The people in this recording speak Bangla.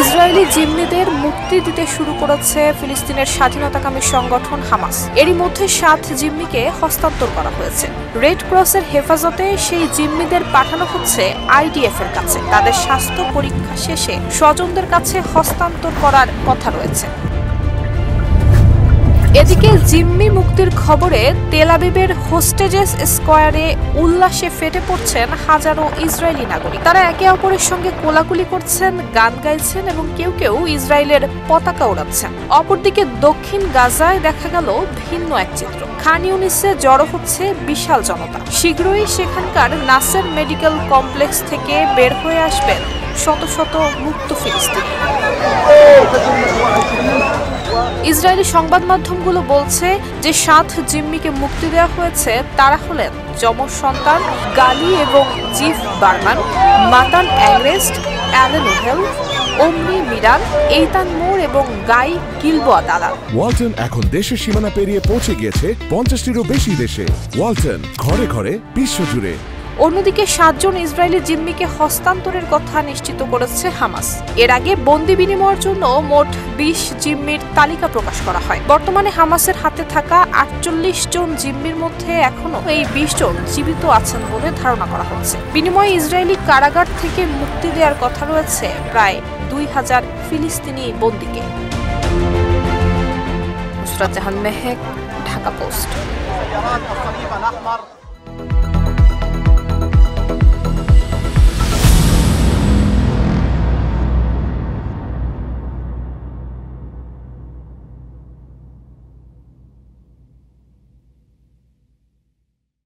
ইসরায়েলি জিম্মিদের মুক্তি দিতে শুরু করেছে ফিলিস্তিনের স্বাধীনতাকামী সংগঠন হামাস। এরই মধ্যে 7 জিম্মিকে হস্তান্তর করা হয়েছে। রেড ক্রসের হেফাজতে সেই জিম্মিদের পাঠানো হচ্ছে আইডিএফ এর কাছে। তাদের স্বাস্থ্য পরীক্ষা শেষে স্বজনদের কাছে হস্তান্তর করার কথা রয়েছে। এদিকে জিম্মি মুক্তির খবরে তেল আবিবের হোস্টেজেস স্কয়ারে উল্লাসে ফেটে পড়ছেন হাজারো ইসরায়েলি নাগরিক। তারা একে অপরের সঙ্গে কোলাকুলি করছেন, গান গাইছেন এবং কেউ কেউ ইসরায়েলের পতাকা ওড়াচ্ছেন। অপরদিকে দক্ষিণ গাজায় দেখা গেল ভিন্ন এক চিত্র। খান ইউনিসে জড়ো হচ্ছে বিশাল জনতা। শীঘ্রই সেখানকার নাসের মেডিকেল কমপ্লেক্স থেকে বের হয়ে আসবেন শত শত মুক্ত ফিলিস্তিনি। ইসরায়েলি সংবাদ মাধ্যমগুলো বলছে যে 7 জিম্মিকে মুক্তি দেওয়া হয়েছে তারা হলেন যমজ সন্তান গালি এবং জিফ বারমান, মাতান অ্যাংরেস্ট, অ্যালেন ওহেল, ওমরি মিরান, এইতান মোর এবং গাই গিলবোয়া দালাল। ওয়ালটন এখন দেশের সীমানা পেরিয়ে পৌঁছে গিয়েছে 50টিরও বেশি দেশে। ওয়ালটন, ঘরে ঘরে বিশ্বজুড়ে। অন্যদিকে 7 জন ইসরায়েলি জিম্মিকে হস্তান্তরের কথা নিশ্চিত করেছে হামাস। এর আগে বন্দি বিনিময়ের জন্য মোট 20 জিম্মির তালিকা প্রকাশ করা হয়। বর্তমানে হামাসের হাতে থাকা 48 জন জিম্মির মধ্যে এখনো এই 20 জন জীবিত আছেন বলে ধারণা করা হচ্ছে। বিনিময়ে ইসরায়েলি কারাগার থেকে মুক্তি দেওয়ার কথা রয়েছে প্রায় 2000 ফিলিস্তিনি বন্দীকে। নুসরাত জাহান মেহেক, ঢাকা পোস্ট।